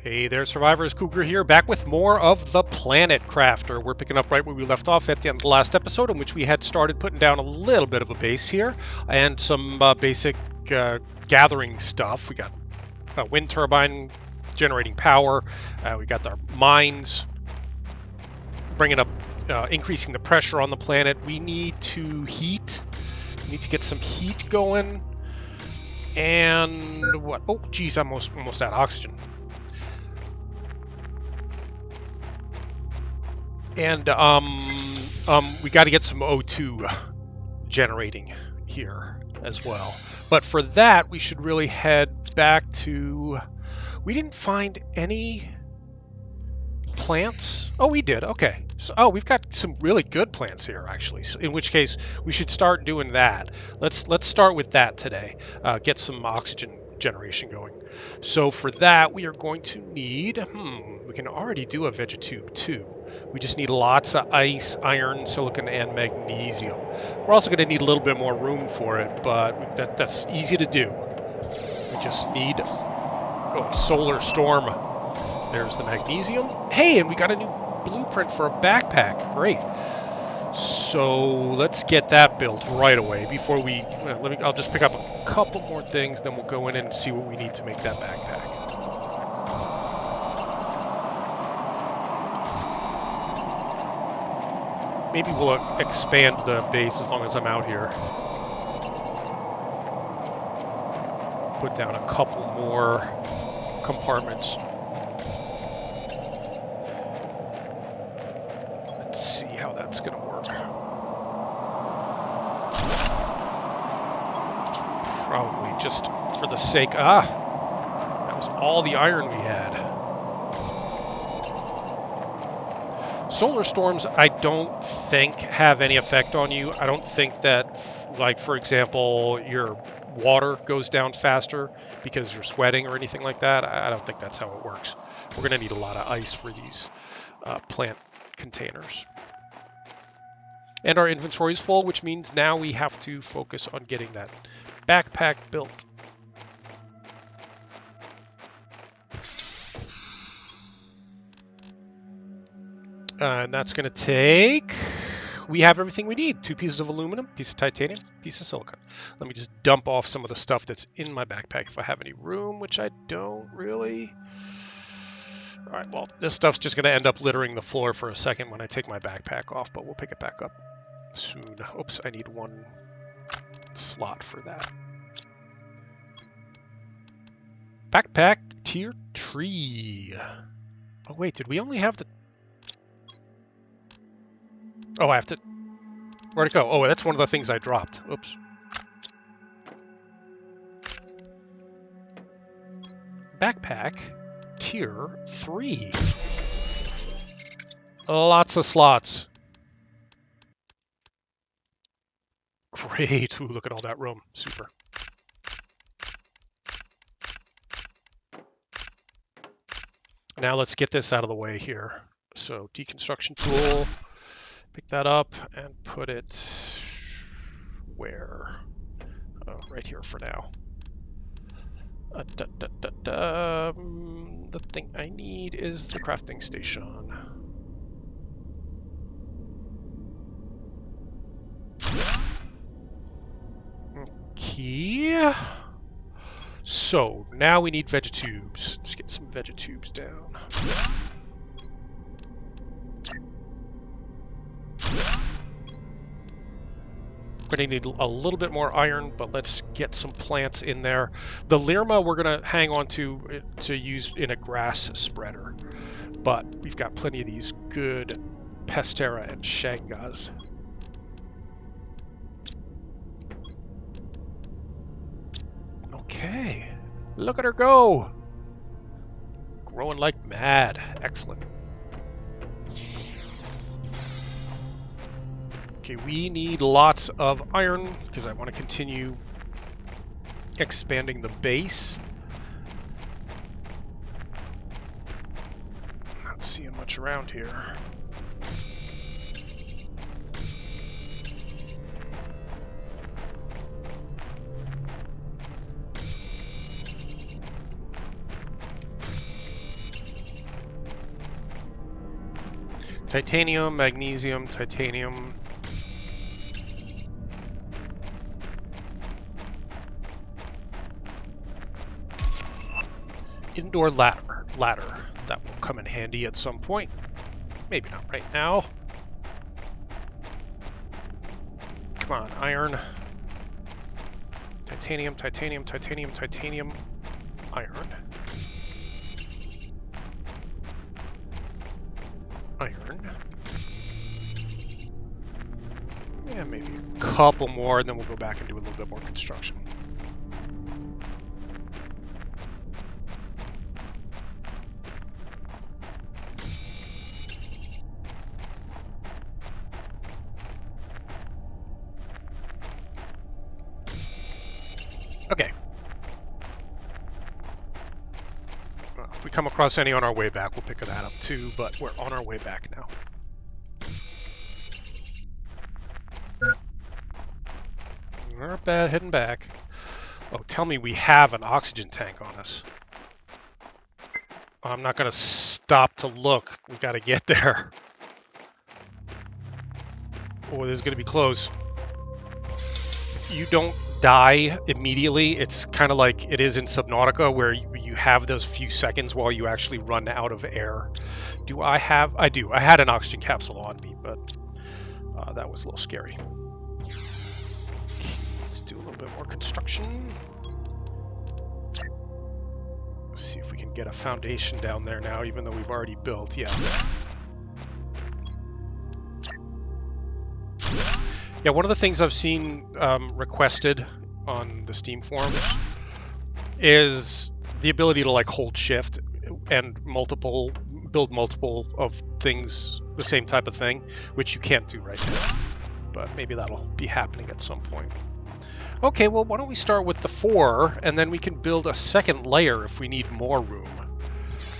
Hey there, survivors. Cougar here, back with more of the Planet Crafter. We're picking up right where we left off at the end of the last episode, in which we had started putting down a little bit of a base here and some basic gathering stuff. We got a wind turbine generating power. We got our mines bringing up, increasing the pressure on the planet. We need to heat. We need to get some heat going. And what? Oh, geez, I'm almost out of oxygen. And we got to get some O2 generating here as well. But for that, we should really head back to... We didn't find any plants. Oh, we did. Okay. So, we've got some really good plants here, actually. So in which case, we should start doing that. Let's start with that today. Get some oxygen generation going. So for that, we are going to need... we can already do a vegetube too. We just need lots of ice, iron, silicon, and magnesium. We're also going to need a little bit more room for it, but that's easy to do. We just need... Oh, solar storm. There's the magnesium. Hey, and we got a new blueprint for a backpack. Great. So let's get that built right away before we... I'll just pick up a couple more things, then we'll go in and see what we need to make that backpack. Maybe we'll expand the base as long as I'm out here. Put down a couple more compartments. Let's see how that's going to work. Probably just for the sake... that was all the iron we had. Solar storms, I don't think have any effect on you. I don't think that, like, for example, your water goes down faster because you're sweating or anything like that. I don't think that's how it works. We're going to need a lot of ice for these plant containers. And our inventory is full, which means now we have to focus on getting that backpack built. And that's going to take... We have everything we need. 2 pieces of aluminum, piece of titanium, piece of silicon. Let me just dump off some of the stuff that's in my backpack if I have any room, which I don't really. All right, well, this stuff's just going to end up littering the floor for a second when I take my backpack off, but we'll pick it back up soon. Oops, I need 1 slot for that. Backpack Tier 3. Oh, wait, did we only have the... Oh, I have to... Where'd it go? Oh, that's one of the things I dropped. Oops. Backpack Tier 3. Lots of slots. Great. Ooh, look at all that room. Super. Now let's get this out of the way here. So, deconstruction tool... Pick that up and put it where? Oh, right here for now. The thing I need is the crafting station. Okay. So now we need vegetubes. Let's get some vegetubes down. We're going to need a little bit more iron, but let's get some plants in there. The Lirma we're going to hang on to use in a grass spreader, but we've got plenty of these good Pestera and Shangas. Okay, look at her go! Growing like mad. Excellent. Okay, we need lots of iron because I want to continue expanding the base. Not seeing much around here. Titanium, magnesium, titanium. Indoor ladder. That will come in handy at some point. Maybe not right now. Come on, iron. Titanium, titanium, titanium, titanium, iron. Iron. Yeah, maybe a couple more, and then we'll go back and do a little bit more construction. Okay. Well, if we come across any on our way back, we'll pick that up too, but we're on our way back now. Not bad, heading back. Oh, tell me we have an oxygen tank on us. I'm not going to stop to look. We got to get there. Oh, this is going to be close. You don't die immediately. It's kind of like it is in Subnautica, where you have those few seconds while you actually run out of air. Do I have? I do. I had an oxygen capsule on me, but that was a little scary. Let's do a little bit more construction. Let's see if we can get a foundation down there now, even though we've already built. Yeah. Yeah, one of the things I've seen requested on the Steam forums is the ability to like hold shift and build multiple of things, the same type of thing, which you can't do right now. But maybe that'll be happening at some point. Okay, well, why don't we start with the 4, and then we can build a second layer if we need more room.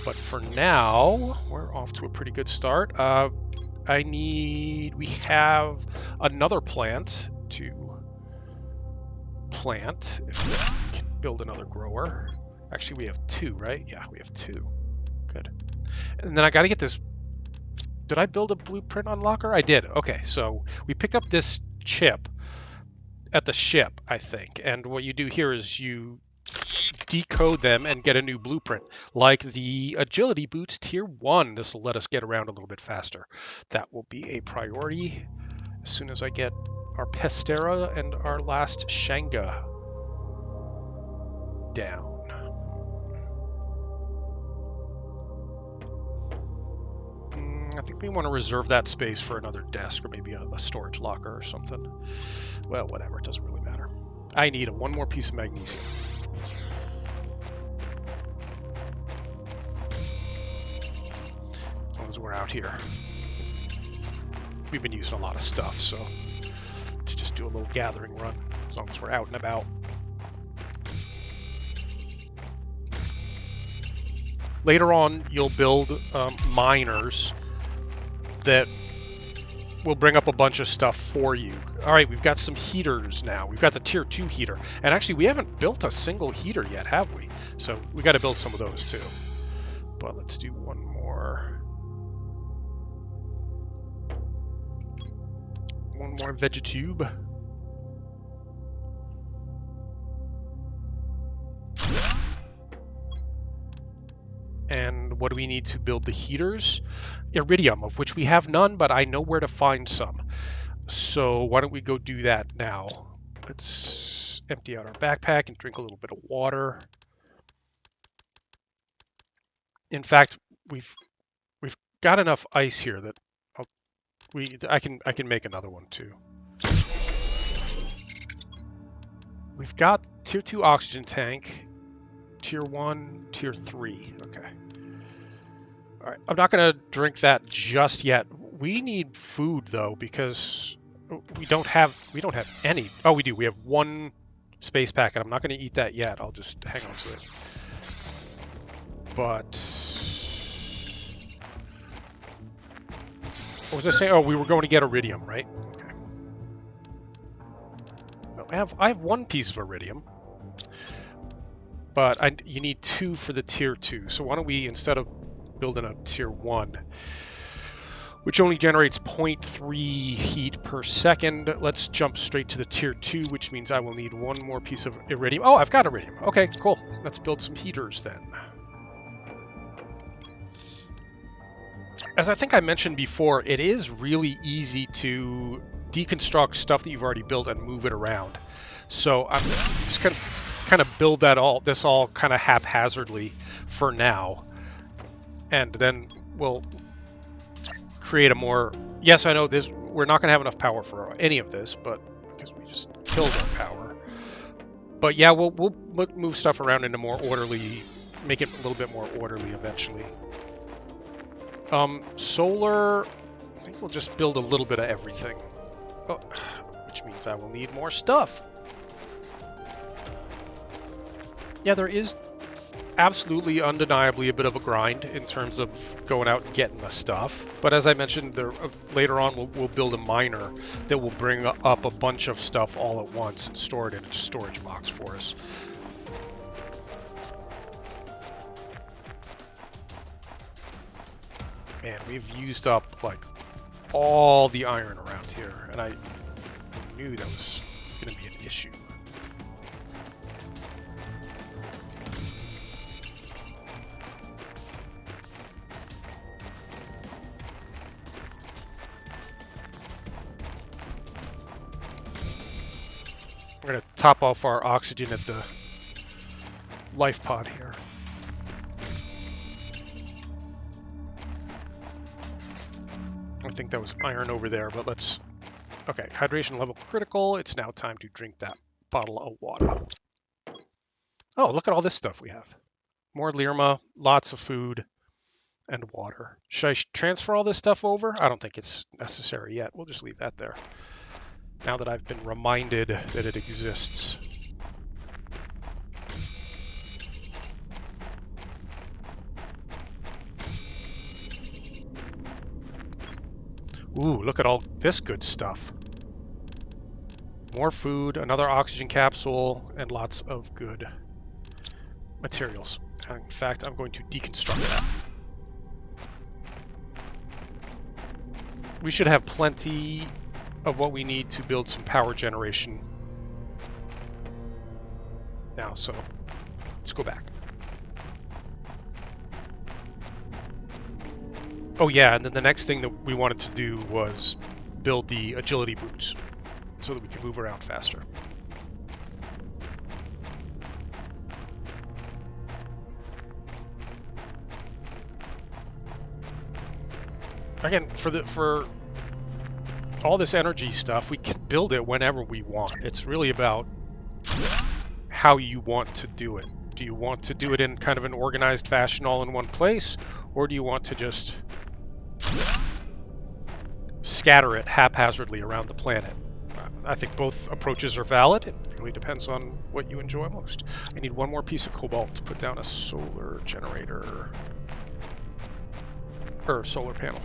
But for now, we're off to a pretty good start. We have another plant to plant. If we can build another grower. Actually, we have 2, right? Yeah, we have 2. Good. And then I got to get this. Did I build a blueprint unlocker? I did. Okay, so we picked up this chip at the ship, I think. And what you do here is you decode them and get a new blueprint, like the agility boots tier 1. This will let us get around a little bit faster. That will be a priority as soon as I get our Pestera and our last Shanga down. I think we want to reserve that space for another desk or maybe a storage locker or something. Well, whatever, it doesn't really matter. I need one more piece of magnesium. As long as we're out here. We've been using a lot of stuff, so let's just do a little gathering run as long as we're out and about. Later on, you'll build miners that will bring up a bunch of stuff for you. All right, we've got some heaters now. We've got the tier 2 heater. And actually, we haven't built a single heater yet, have we? So we got to build some of those too. But let's do one more. One more vegetube. And what do we need to build the heaters? Iridium, of which we have none, but I know where to find some. So why don't we go do that now? Let's empty out our backpack and drink a little bit of water. In fact, we've got enough ice here that I can make another one too. We've got tier 2 oxygen tank. Tier 1, tier 3. Okay. All right. I'm not going to drink that just yet. We need food though, because we don't have any. Oh, we do. We have 1 space packet. I'm not going to eat that yet. I'll just hang on to it. But what was I saying? Oh, we were going to get iridium, right? Okay. Well, I have 1 piece of iridium. But you need 2 for the tier 2. So why don't we, instead of building a tier 1, which only generates 0.3 heat per second. Let's jump straight to the tier 2, which means I will need one more piece of iridium. Oh, I've got iridium. Okay, cool. Let's build some heaters then. As I think I mentioned before, it is really easy to deconstruct stuff that you've already built and move it around. So I'm just going to kind of build this all kind of haphazardly for now. And then we'll create a more... Yes, I know this. We're not going to have enough power for any of this, but because we just killed our power. But yeah, we'll move stuff around into more orderly, make it a little bit more orderly eventually. Solar, I think we'll just build a little bit of everything. Oh, which means I will need more stuff. Yeah, there is absolutely, undeniably a bit of a grind in terms of going out and getting the stuff. But as I mentioned, later on we'll build a miner that will bring up a bunch of stuff all at once and store it in a storage box for us. Man, we've used up like all the iron around here, and I knew that was going to be an issue. We're going to top off our oxygen at the life pod here. I think that was iron over there, but let's... Okay, hydration level critical. It's now time to drink that bottle of water. Oh, look at all this stuff we have. More Lirma, lots of food, and water. Should I transfer all this stuff over? I don't think it's necessary yet. We'll just leave that there. Now that I've been reminded that it exists. Ooh, look at all this good stuff. More food, another oxygen capsule, and lots of good materials. In fact, I'm going to deconstruct that. We should have plenty of what we need to build some power generation now, so let's go back. Oh yeah, and then the next thing that we wanted to do was build the agility boots so that we can move around faster. Again, for all this energy stuff, we can build it whenever we want. It's really about how you want to do it. Do you want to do it in kind of an organized fashion all in one place, or do you want to just scatter it haphazardly around the planet? I think both approaches are valid. It really depends on what you enjoy most. I need one more piece of cobalt to put down a solar generator, or solar panel.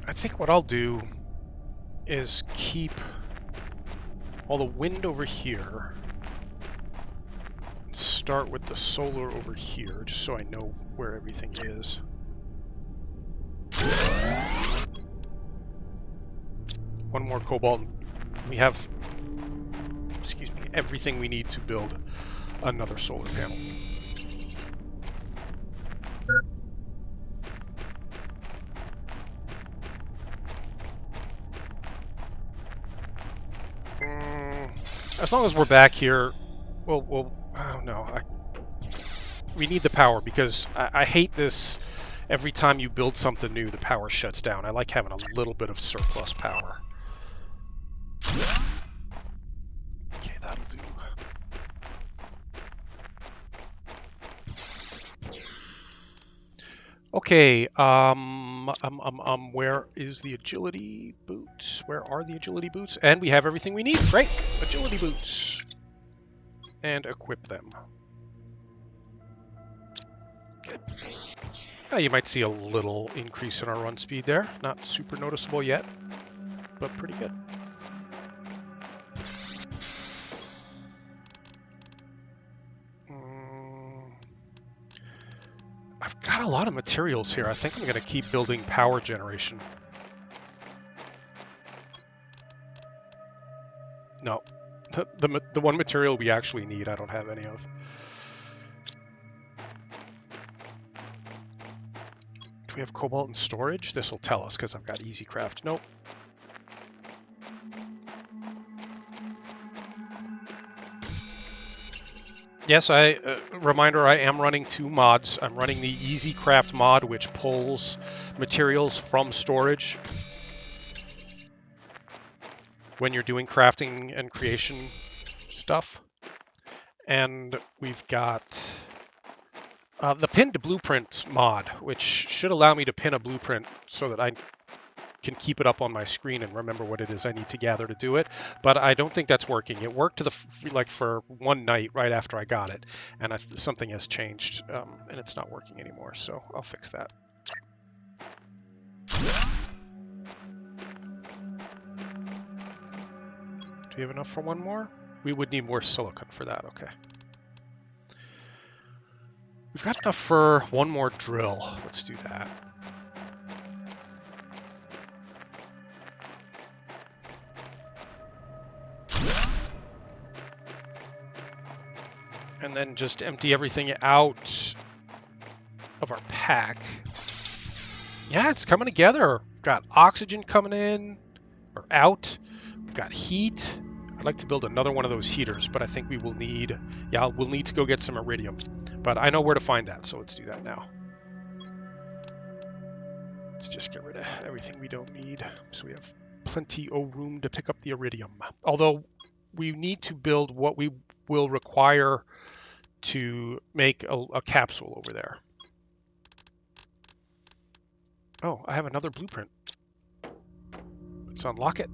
I think what I'll do is keep all the wind over here, start with the solar over here, just so I know where everything is. One more cobalt. We have, excuse me, everything we need to build another solar panel. As long as we're back here, we'll oh no, we need the power, because I hate this. Every time you build something new, the power shuts down. I like having a little bit of surplus power. Okay, that'll do. Okay, where is the agility boots? Where are the agility boots? And we have everything we need. Great, agility boots. And equip them. Good. You might see a little increase in our run speed there. Not super noticeable yet, but pretty good. I've got a lot of materials here. I think I'm going to keep building power generation. No, the one material we actually need, I don't have any of. Do we have cobalt in storage? This will tell us because I've got easy craft. Nope. Yes, reminder, I am running 2 mods. I'm running the Easy Craft mod, which pulls materials from storage when you're doing crafting and creation stuff. And we've got the pinned blueprints mod, which should allow me to pin a blueprint so that I can keep it up on my screen and remember what it is I need to gather to do it. But I don't think that's working. It worked for one night right after I got it, and something has changed, and it's not working anymore. So I'll fix that. Do we have enough for one more? We would need more silicon for that. Okay. We've got enough for one more drill. Let's do that. And then just empty everything out of our pack. Yeah, it's coming together. We've got oxygen coming in or out. We've got heat. I'd like to build another one of those heaters, but I think we'll need to go get some iridium. But I know where to find that, so let's do that now. Let's just get rid of everything we don't need, so we have plenty of room to pick up the iridium. Although we need to build what we will require to make a capsule over there. Oh, I have another blueprint. Let's unlock it.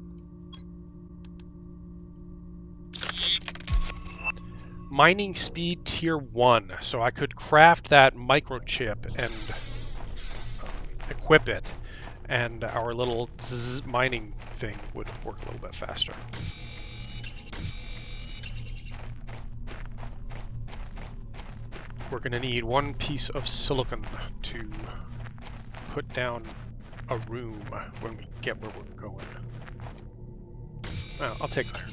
Mining speed tier 1. So I could craft that microchip and equip it, and our little mining thing would work a little bit faster. We're going to need 1 piece of silicon to put down a room when we get where we're going. Well, I'll take iron.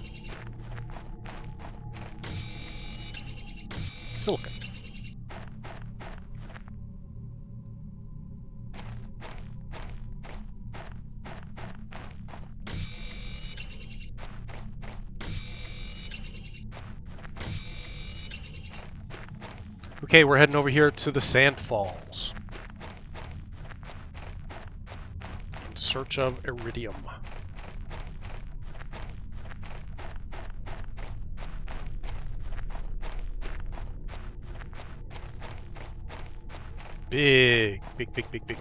Silicon. Okay, we're heading over here to the sand falls in search of iridium.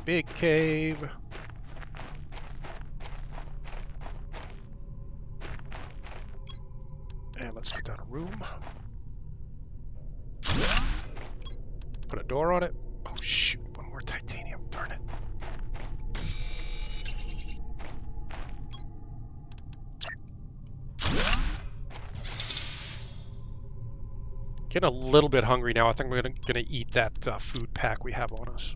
Big cave. And let's put down a room. Put a door on it. Oh shoot, 1 more titanium, darn it. Getting a little bit hungry now. I think we're gonna eat that food pack we have on us.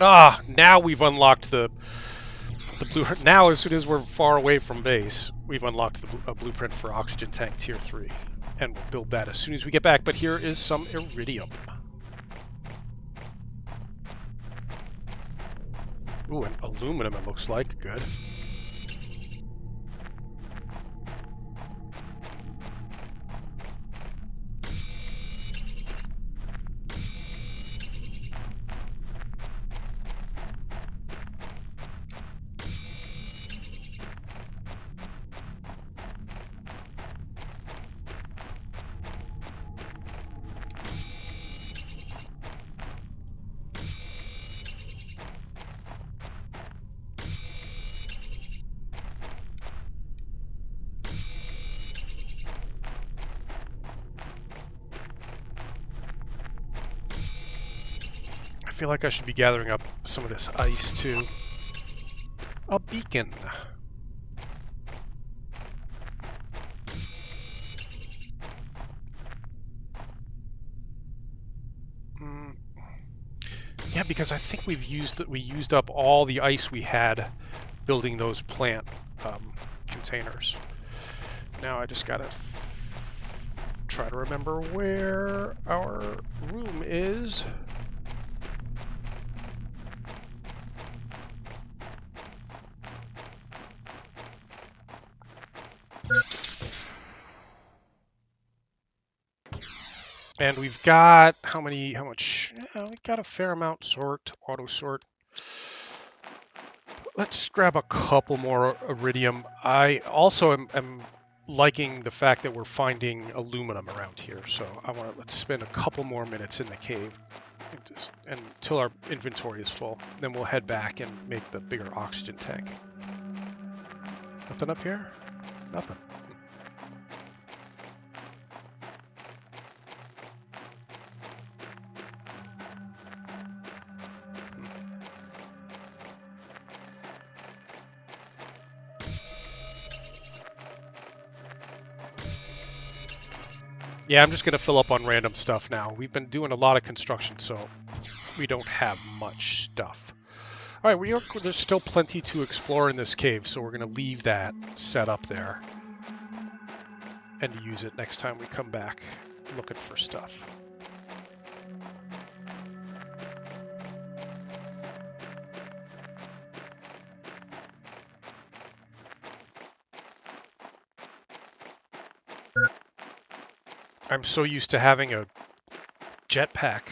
Ah, now we've unlocked the blue. Now, as soon as we're far away from base, we've unlocked a blueprint for Oxygen Tank Tier 3, and we'll build that as soon as we get back. But here is some iridium. Ooh, and aluminum. It looks like good. feel like I should be gathering up some of this ice too. A beacon. Yeah, because I think we used up all the ice we had building those plant containers. Now I just gotta try to remember where our room is. And we've got how much? We got a fair amount. Auto sort. Let's grab a couple more iridium. I also am liking the fact that we're finding aluminum around here. So let's spend a couple more minutes in the cave until our inventory is full. Then we'll head back and make the bigger oxygen tank. Nothing up here? Nothing. Yeah, I'm just going to fill up on random stuff now. We've been doing a lot of construction, so we don't have much stuff. All right, there's still plenty to explore in this cave, so we're going to leave that set up there and use it next time we come back looking for stuff. I'm so used to having a jetpack.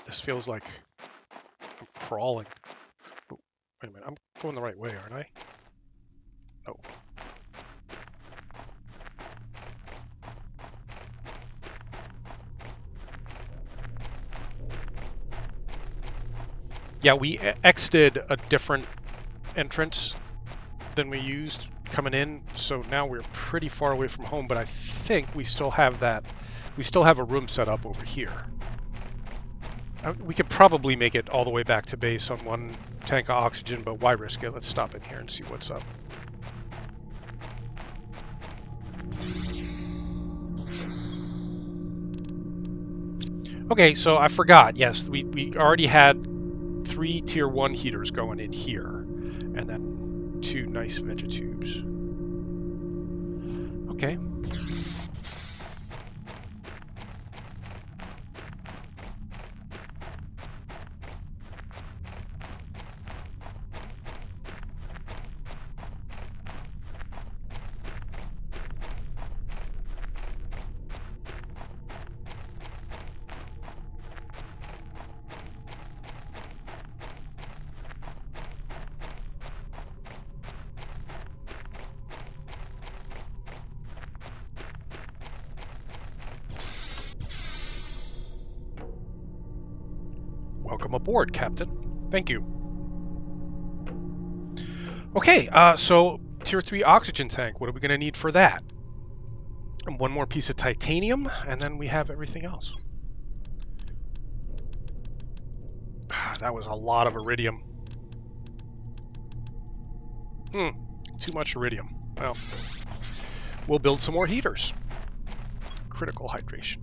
This feels like I'm crawling. Oh, wait a minute, I'm going the right way, aren't I? No. Yeah, we exited a different entrance than we used coming in, so now we're pretty far away from home, but I think we still have that. We still have a room set up over here. We could probably make it all the way back to base on one tank of oxygen, but why risk it? Let's stop in here and see what's up. Okay, so I forgot. Yes, we already had 3 tier 1 heaters going in here, and then 2 nice vegetubes. Okay. Welcome aboard, Captain. Thank you. Okay, so tier 3 oxygen tank. What are we going to need for that? And 1 more piece of titanium, and then we have everything else. That was a lot of iridium. Too much iridium. Well, we'll build some more heaters. Critical hydration.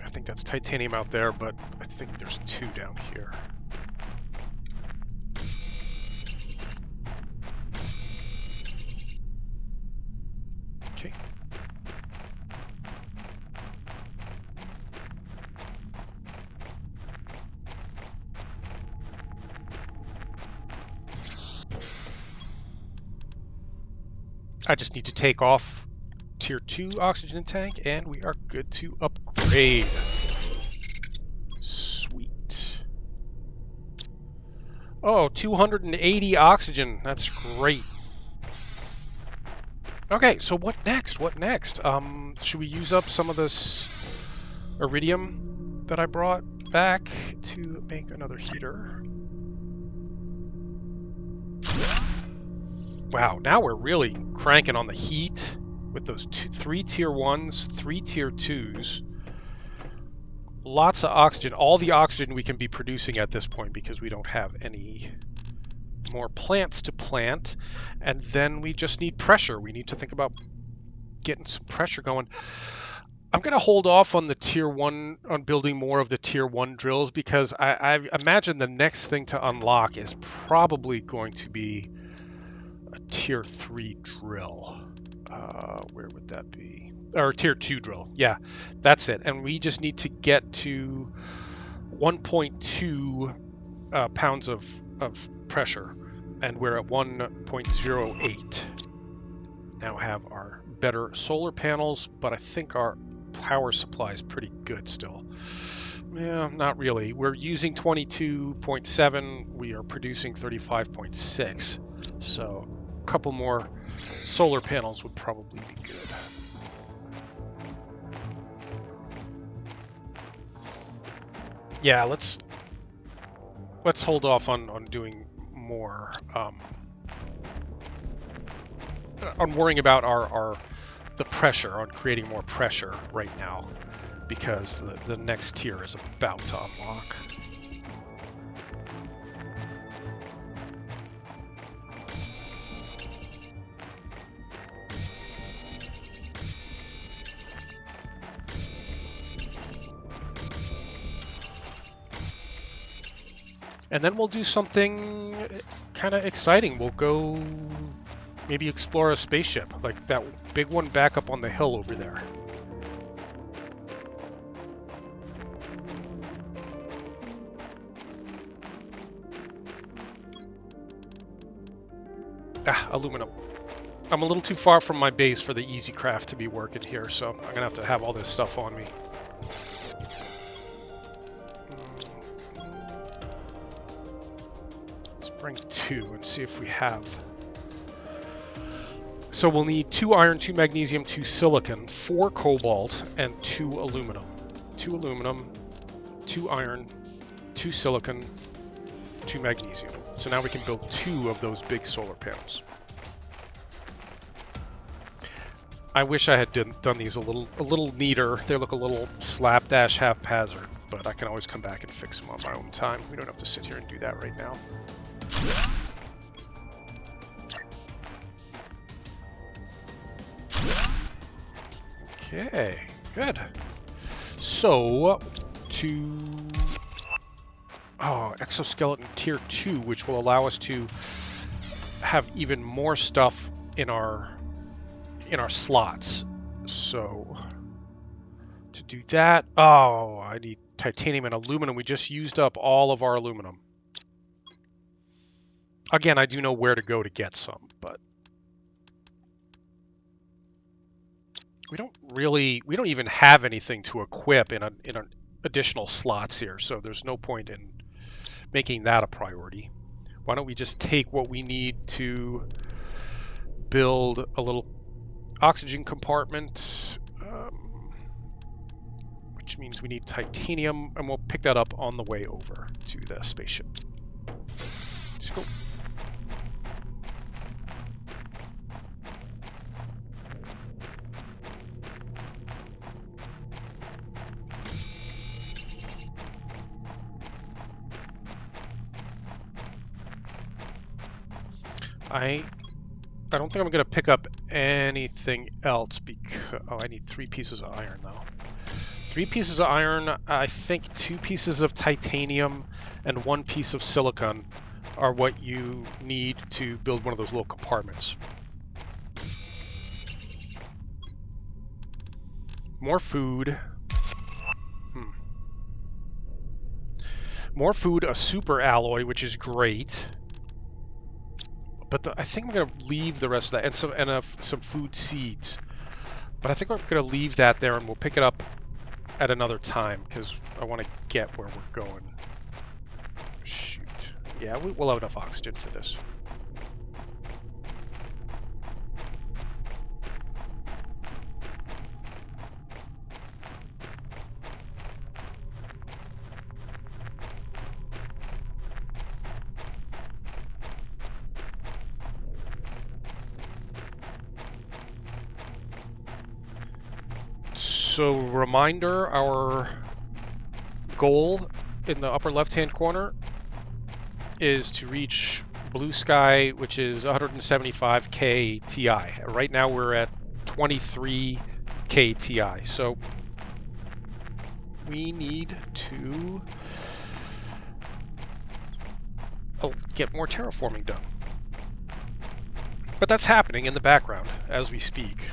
I think that's titanium out there, but I think there's 2 down here. Okay. I just need to take off tier 2 oxygen tank and we are good to upgrade. Sweet. Oh, 280 oxygen. That's great. Okay, so what next? What next? Should we use up some of this iridium that I brought back to make another heater? Wow, now we're really cranking on the heat with those 3 tier 1s, 3 tier 2s. Lots of oxygen, all the oxygen we can be producing at this point because we don't have any more plants to plant. And then we just need pressure. We need to think about getting some pressure going. I'm going to hold off on the tier 1, on building more of the tier 1 drills, because I imagine the next thing to unlock is probably going to be a tier 3 drill. Where would that be? Or tier 2 drill. Yeah, that's it. And we just need to get to 1.2 pounds of pressure, and we're at 1.08. Now have our better solar panels, but I think our power supply is pretty good still. Yeah, not really. We're using 22.7. We are producing 35.6. So a couple more solar panels would probably be good. Yeah, let's hold off on doing more, on worrying about the pressure, on creating more pressure right now, because the next tier is about to unlock. And then we'll do something kind of exciting. We'll go maybe explore a spaceship, like that big one back up on the hill over there. Aluminum. I'm a little too far from my base for the easy craft to be working here, so I'm gonna have to have all this stuff on me. Let's bring 2 and see if we have. So we'll need 2 iron, 2 magnesium, 2 silicon, 4 cobalt, and 2 aluminum. 2 aluminum, 2 iron, 2 silicon, 2 magnesium. So now we can build 2 of those big solar panels. I wish I had done these a little neater. They look a little slapdash haphazard, but I can always come back and fix them on my own time. We don't have to sit here and do that right now. Okay, good. So, Exoskeleton Tier 2, which will allow us to have even more stuff in our slots. So, to do that, I need titanium and aluminum. We just used up all of our aluminum. Again, I do know where to go to get some, but we don't even have anything to equip in an additional slots here, so there's no point in making that a priority. Why don't we just take what we need to build a little oxygen compartment, which means we need titanium, and we'll pick that up on the way over to the spaceship. Let's go. I don't think I'm going to pick up anything else because... Oh, I need 3 pieces of iron, though. 3 pieces of iron, I think 2 pieces of titanium, and 1 piece of silicon are what you need to build one of those little compartments. More food. More food, a super alloy, which is great. But I think I'm going to leave the rest of that, and some food seeds. But I think we're going to leave that there, and we'll pick it up at another time, because I want to get where we're going. Shoot. Yeah, we'll have enough oxygen for this. So reminder, our goal in the upper left-hand corner is to reach blue sky, which is 175k Ti. Right now we're at 23k Ti. So we need to get more terraforming done. But that's happening in the background as we speak.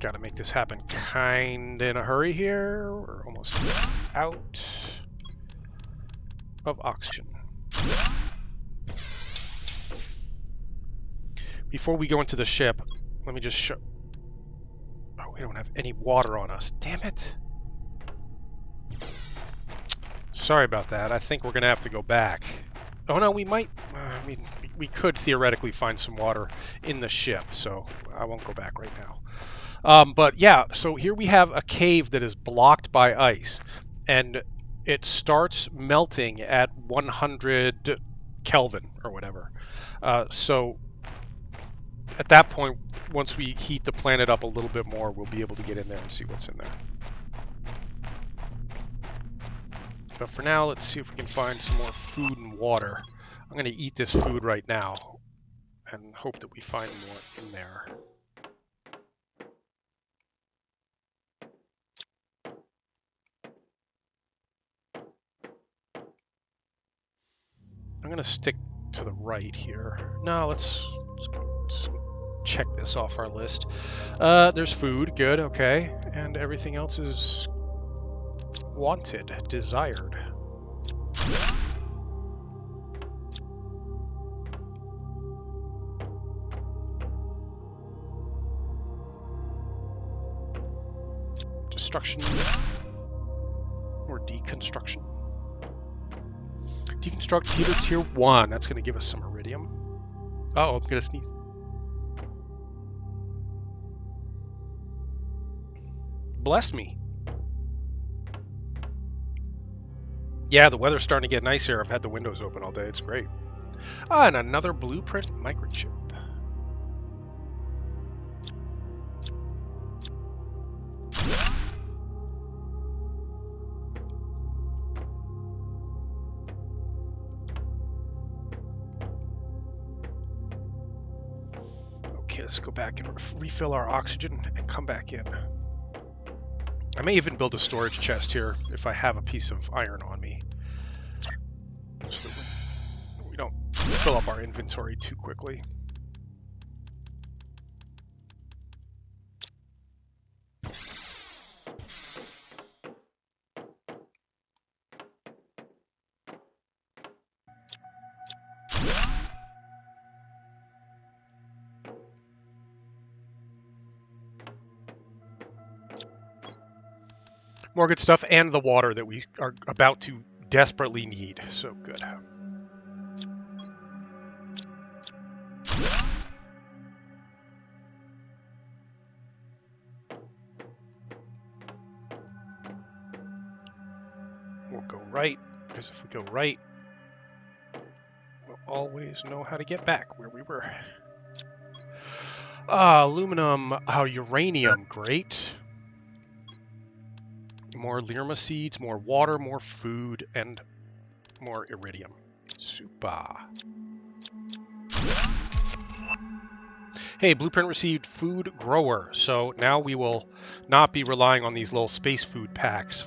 Got to make this happen kind of in a hurry here. We're almost out of oxygen. Before we go into the ship, let me just show... Oh, we don't have any water on us. Damn it. Sorry about that. I think we're going to have to go back. Oh, no, we might... I mean, we could theoretically find some water in the ship, so I won't go back right now. But yeah, so here we have a cave that is blocked by ice, and it starts melting at 100 Kelvin or whatever. So at that point, once we heat the planet up a little bit more, we'll be able to get in there and see what's in there. But for now, let's see if we can find some more food and water. I'm going to eat this food right now and hope that we find more in there. I'm going to stick to the right here. No, let's check this off our list. There's food, good, okay. And everything else is wanted, desired. Destruction or deconstruction. Deconstruct Tier 1. That's going to give us some iridium. Uh-oh, I'm going to sneeze. Bless me. Yeah, the weather's starting to get nice here. I've had the windows open all day. It's great. And another blueprint microchip. Okay, let's go back and refill our oxygen and come back in. I may even build a storage chest here if I have a piece of iron on me, so that we don't fill up our inventory too quickly. More good stuff, and the water that we are about to desperately need. So good. We'll go right, because if we go right, we'll always know how to get back where we were. Aluminum, uranium, great. More Lirma seeds, more water, more food, and more iridium. Super. Hey, Blueprint received food grower, so now we will not be relying on these little space food packs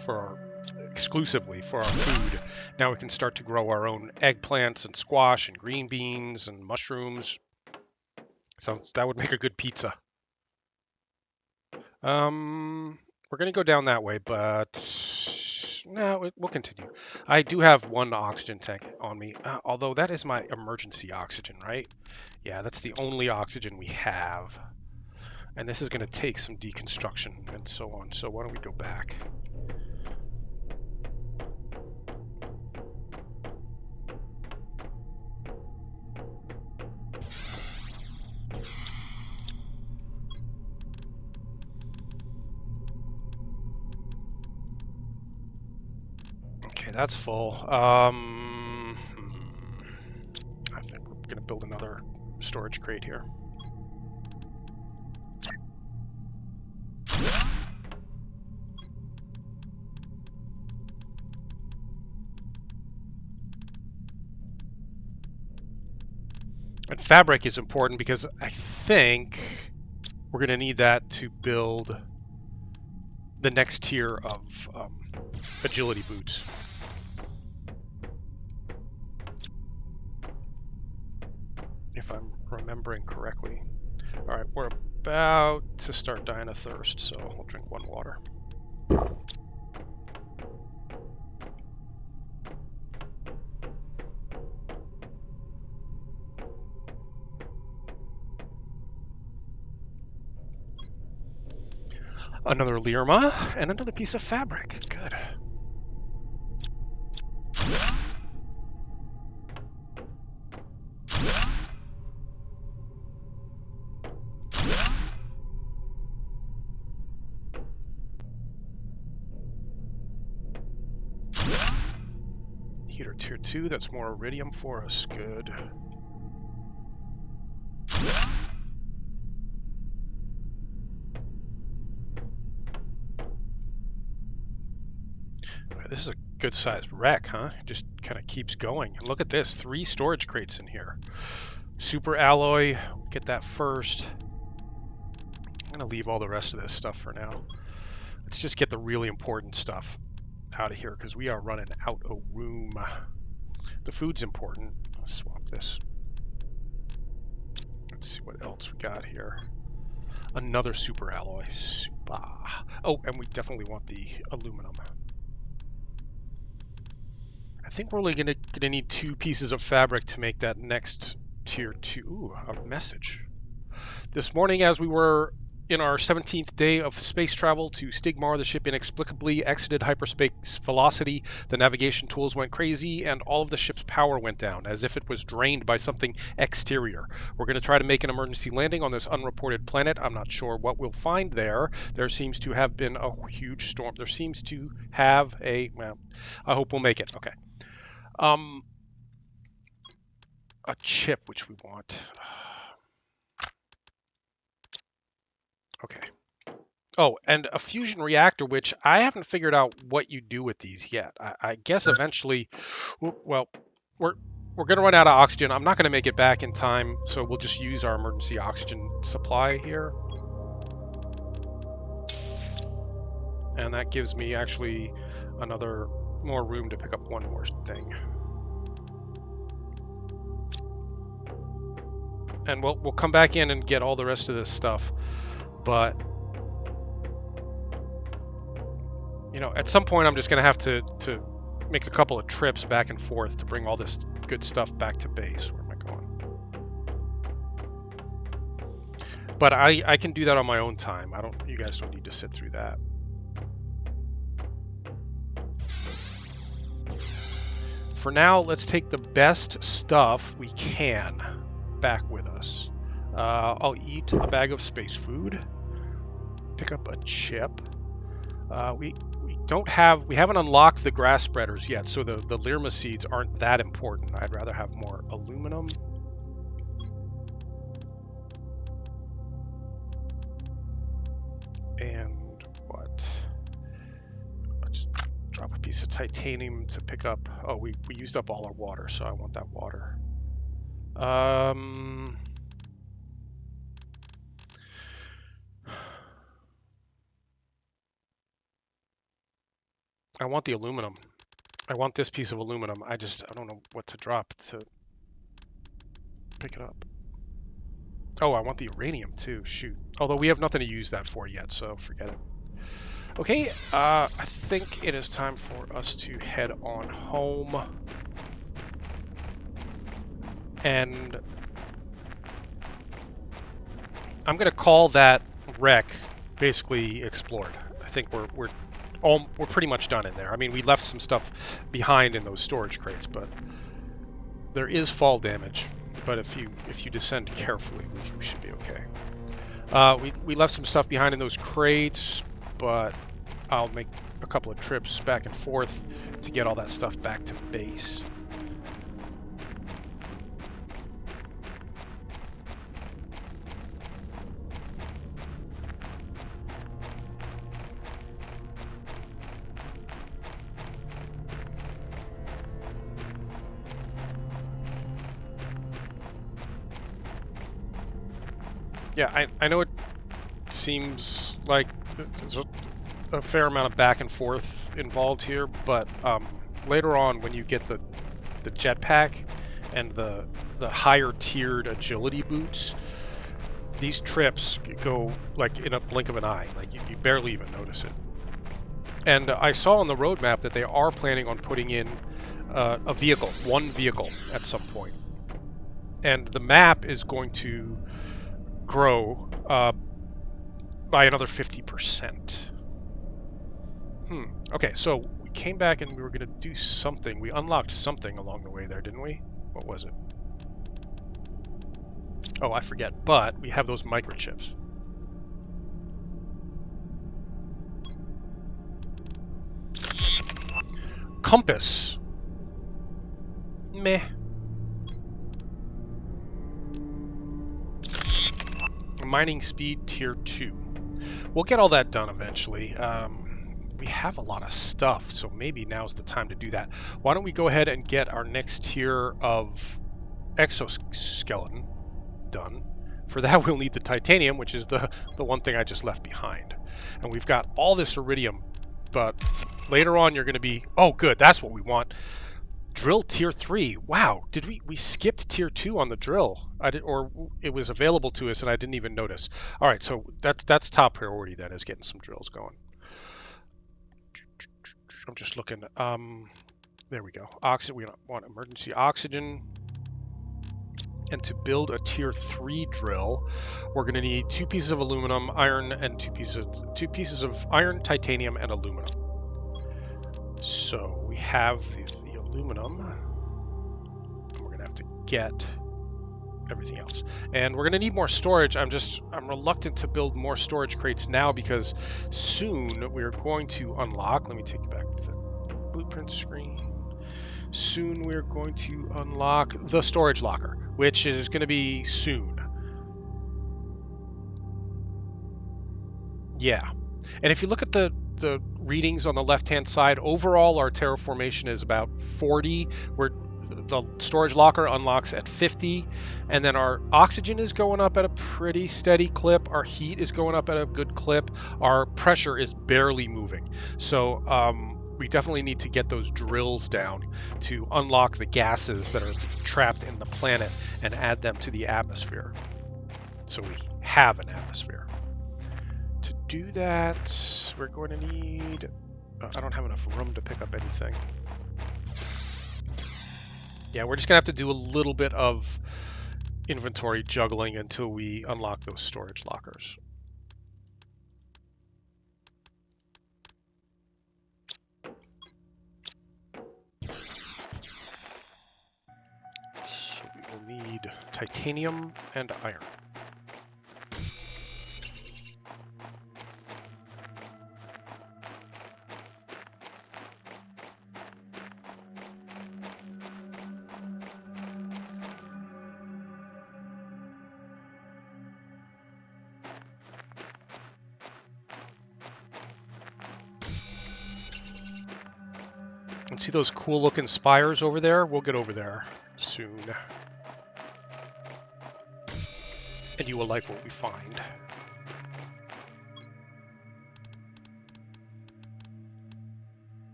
exclusively for our food. Now we can start to grow our own eggplants and squash and green beans and mushrooms. So that would make a good pizza. We're going to go down that way, but no, we'll continue. I do have one oxygen tank on me, although that is my emergency oxygen, right? Yeah, that's the only oxygen we have. And this is going to take some deconstruction and so on. So why don't we go back? Okay, that's full. build another storage crate here. And fabric is important because I think we're going to need that to build the next tier of agility boots. If I'm remembering correctly. All right, we're about to start dying of thirst, so I'll drink one water. Another Lirma and another piece of fabric. Good. Heater tier 2, that's more iridium for us. Good. This is a good sized wreck, huh? It just kind of keeps going. And look at this, 3 storage crates in here. Super alloy, get that first. I'm gonna leave all the rest of this stuff for now. Let's just get the really important stuff out of here because we are running out of room. The food's important. Let's swap this. Let's see what else we got here. Another super alloy. Super. Oh, and we definitely want the aluminum. I think we're only gonna need 2 pieces of fabric to make that next tier 2. Ooh, a message. This morning, as we were in our 17th day of space travel to Stigmar, the ship inexplicably exited hyperspace velocity. The navigation tools went crazy, and all of the ship's power went down, as if it was drained by something exterior. We're going to try to make an emergency landing on this unreported planet. I'm not sure what we'll find there. There seems to have been a huge storm. There seems to have a... Well, I hope we'll make it. Okay. A chip, which we want. Okay. Oh, and a fusion reactor, which I haven't figured out what you do with these yet. I guess eventually, well, we're going to run out of oxygen. I'm not going to make it back in time, so we'll just use our emergency oxygen supply here. And that gives me actually more room to pick up one more thing. And we'll come back in and get all the rest of this stuff. But, you know, at some point I'm just going to have to make a couple of trips back and forth to bring all this good stuff back to base. Where am I going? But I can do that on my own time. You guys don't need to sit through that. For now, let's take the best stuff we can back with us. I'll eat a bag of space food. Pick up a chip. We haven't unlocked the grass spreaders yet, so the Lirma seeds aren't that important. I'd rather have more aluminum. And what? Let's drop a piece of titanium to pick up. Oh, we used up all our water, so I want that water. I want the aluminum. I want this piece of aluminum. I don't know what to drop to pick it up. Oh, I want the uranium too. Shoot. Although we have nothing to use that for yet, so forget it. Okay, I think it is time for us to head on home. And I'm gonna call that wreck basically explored. I think we're pretty much done in there. I mean, we left some stuff behind in those storage crates, but there is fall damage. But if you descend carefully, we should be okay. We left some stuff behind in those crates, but I'll make a couple of trips back and forth to get all that stuff back to base. Yeah, I know it seems like there's a fair amount of back and forth involved here, but later on when you get the jetpack and the higher tiered agility boots, these trips go like in a blink of an eye. Like you barely even notice it. And I saw on the roadmap that they are planning on putting in a vehicle, one vehicle at some point. And the map is going to grow by another 50%. Okay, so we came back and we were going to do something. We unlocked something along the way there, didn't we? What was it? Oh, I forget. But we have those microchips. Compass. Meh. Mining speed tier 2. We'll get all that done eventually. We have a lot of stuff, so maybe now's the time to do that. Why don't we go ahead and get our next tier of exoskeleton done. For that, we'll need the titanium, which is the one thing I just left behind. And we've got all this iridium, but later on you're going to be... Oh, good, that's what we want. Drill tier 3. Wow, did we skipped tier 2 on the drill? Or it was available to us and I didn't even notice. All right, so that's top priority then, is getting some drills going. I'm just looking. There we go. Oxygen. We want emergency oxygen. And to build a tier 3 drill, we're going to need 2 pieces of aluminum, iron, and 2 pieces of iron, titanium, and aluminum. So we have the aluminum. And we're going to have to get everything else. And we're going to need more storage. I'm reluctant to build more storage crates now because soon we're going to unlock. Let me take you back to the blueprint screen. Soon we're going to unlock the storage locker, which is going to be soon. Yeah. And if you look at the readings on the left-hand side, overall our terraformation is about 40. The storage locker unlocks at 50, and then our oxygen is going up at a pretty steady clip. Our heat is going up at a good clip. Our pressure is barely moving. So we definitely need to get those drills down to unlock the gases that are trapped in the planet and add them to the atmosphere. So we have an atmosphere. To do that, we're going to need... I don't have enough room to pick up anything. Yeah, we're just going to have to do a little bit of inventory juggling until we unlock those storage lockers. So we will need titanium and iron. And see those cool looking spires over there? We'll get over there soon. And you will like what we find.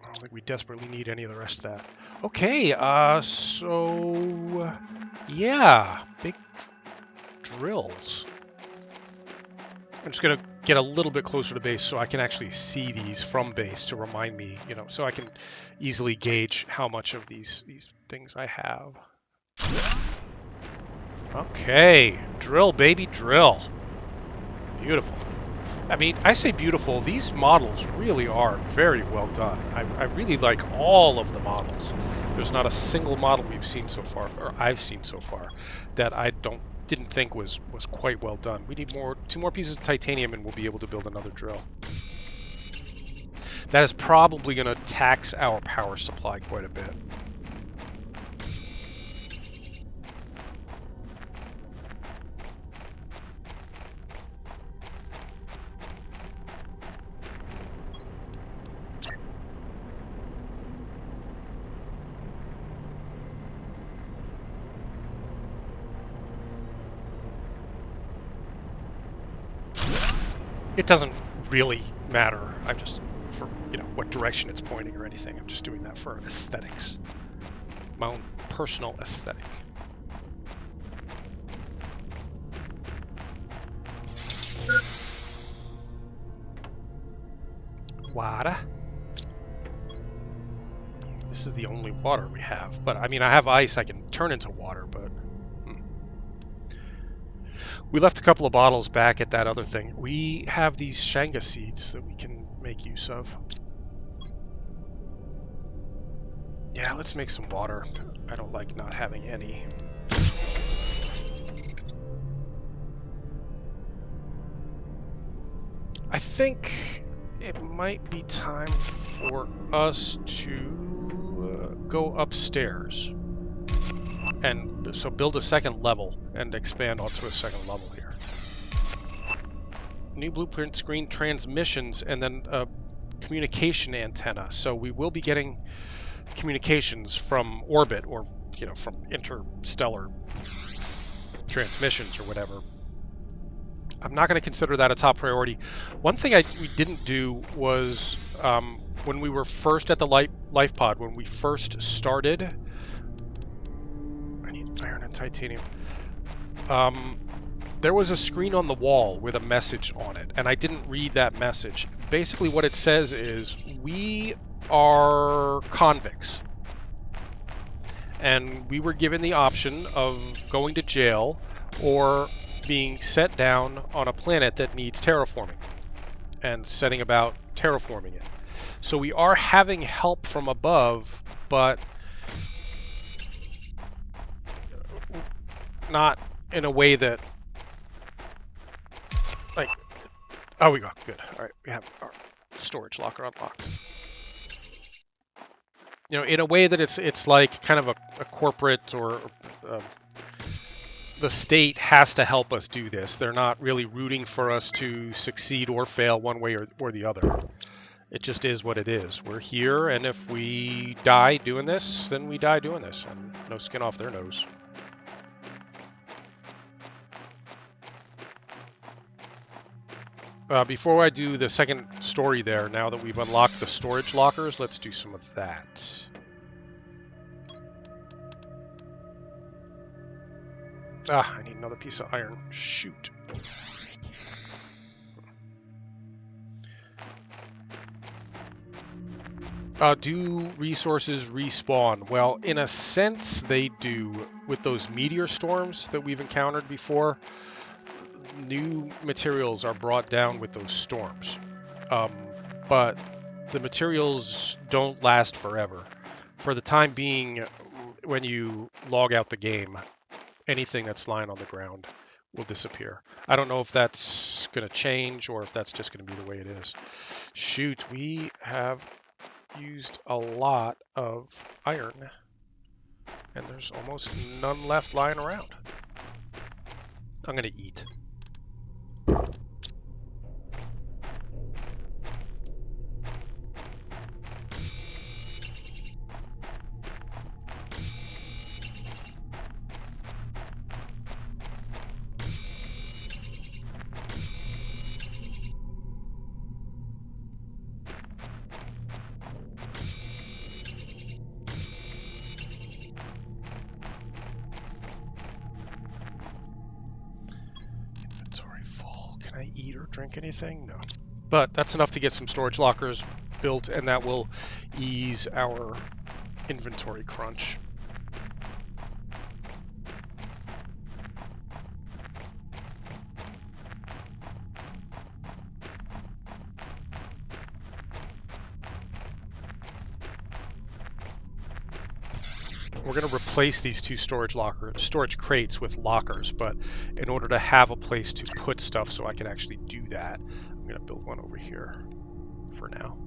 I don't think we desperately need any of the rest of that. Okay, so yeah, big drills. I'm just gonna get a little bit closer to base so I can actually see these from base to remind me, so I can easily gauge how much of these things I have. Okay, drill, baby, drill. Beautiful. I mean, I say beautiful. These models really are very well done. I really like all of the models. There's not a single model we've seen so far, or I've seen so far, that I didn't think was quite well done. We need 2 more pieces of titanium and we'll be able to build another drill. That is probably going to tax our power supply quite a bit. It doesn't really matter. I'm just, for, you know, what direction it's pointing or anything. I'm just doing that for aesthetics. My own personal aesthetic. Water. This is the only water we have. But, I mean, I have ice I can turn into water, but... We left a couple of bottles back at that other thing. We have these shanga seeds that we can make use of. Yeah, let's make some water. I don't like not having any. I think it might be time for us to go upstairs. And so build a second level and expand onto a second level here. New blueprint screen, transmissions, and then a communication antenna. So we will be getting communications from orbit, or, you know, from interstellar transmissions or whatever. I'm not going to consider that a top priority. One thing we didn't do was when we were first at the life pod, when we first started. I need iron and titanium. There was a screen on the wall with a message on it, and I didn't read that message. Basically, what it says is, we are convicts. And we were given the option of going to jail or being set down on a planet that needs terraforming and setting about terraforming it. So we are having help from above, but not in a way that, like, oh, we got good. All right, we have our storage locker unlocked. You know, in a way that it's like kind of a corporate, or the state has to help us do this. They're not really rooting for us to succeed or fail one way or the other. It just is what it is. We're here, and if we die doing this, then we die doing this, and no skin off their nose. Before I do the second story there, now that we've unlocked the storage lockers, let's do some of that. I need another piece of iron. Shoot. Do resources respawn? Well, in a sense, they do. With those meteor storms that we've encountered before, new materials are brought down with those storms. But the materials don't last forever. For the time being, when you log out the game, anything that's lying on the ground will disappear. I don't know if that's going to change or if that's just going to be the way it is. Shoot, we have used a lot of iron, and there's almost none left lying around. I'm going to eat. Eat or drink anything? No. But that's enough to get some storage lockers built, and that will ease our inventory crunch. We're going to replace these two storage crates with lockers, but in order to have a place to put stuff so I can actually do that, I'm going to build one over here for now.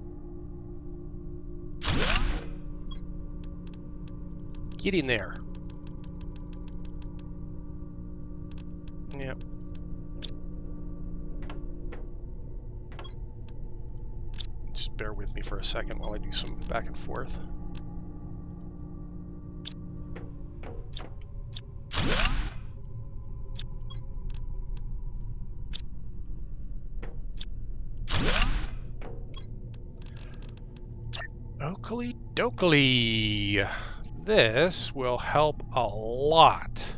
Get in there. Yep. Just bear with me for a second while I do some back and forth. Oakley dokley. This will help a lot.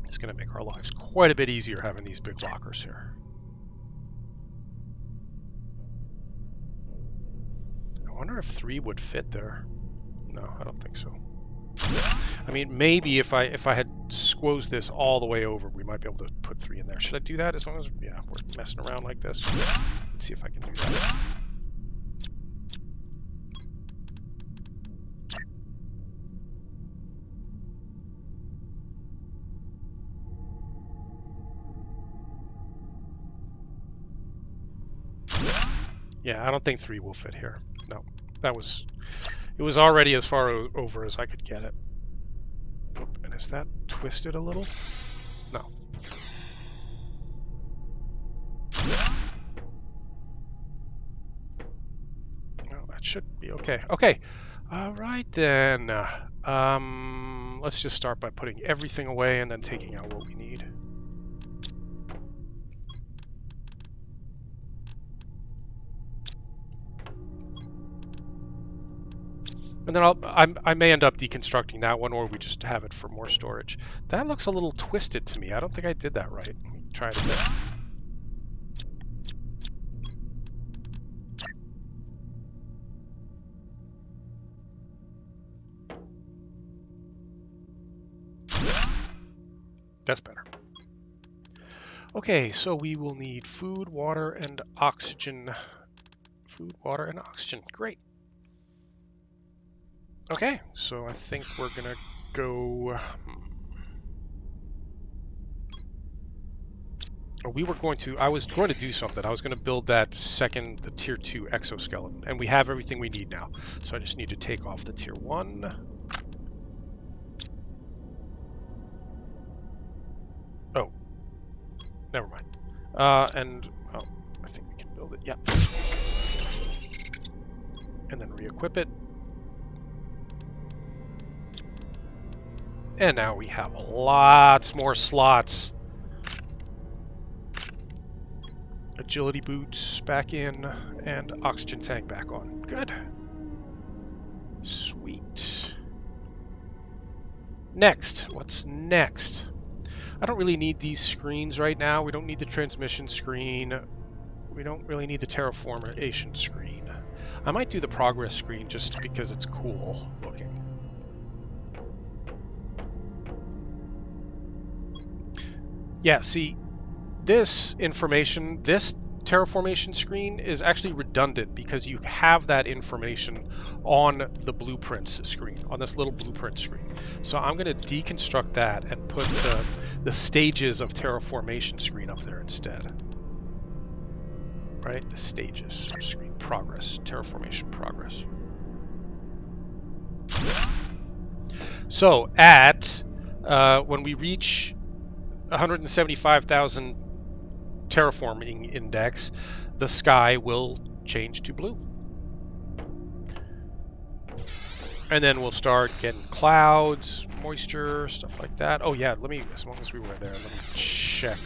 It's going to make our lives quite a bit easier having these big lockers here. I wonder if 3 would fit there. No, I don't think so. I mean, maybe if I had squoze this all the way over, we might be able to put 3 in there. Should I do that as long as, yeah, we're messing around like this? Let's see if I can do that. Yeah, I don't think 3 will fit here. No, it was already as far over as I could get it. And is that twisted a little? No. No, that should be okay. Okay. All right then. Let's just start by putting everything away and then taking out what we need. And then I may end up deconstructing that one, or we just have it for more storage. That looks a little twisted to me. I don't think I did that right. Let me try it again. That's better. Okay, so we will need food, water, and oxygen. Food, water, and oxygen. Great. Okay, so I think we're gonna go. I was going to do something. I was going to build the tier 2 exoskeleton, and we have everything we need now. So I just need to take off the tier 1. Oh, never mind. I think we can build it. Yeah. And then re-equip it. And now we have lots more slots. Agility boots back in, and oxygen tank back on. Good. Sweet. Next. What's next? I don't really need these screens right now. We don't need the transmission screen. We don't really need the terraformation screen. I might do the progress screen just because it's cool looking. Yeah, see, this information, this terraformation screen is actually redundant because you have that information on the blueprints screen, on this little blueprint screen. So I'm going to deconstruct that and put the stages of terraformation screen up there instead. Right, the stages screen, progress, terraformation progress. So at when we reach 175,000 terraforming index, the sky will change to blue. And then we'll start getting clouds, moisture, stuff like that. Oh yeah, as long as we were there, let me check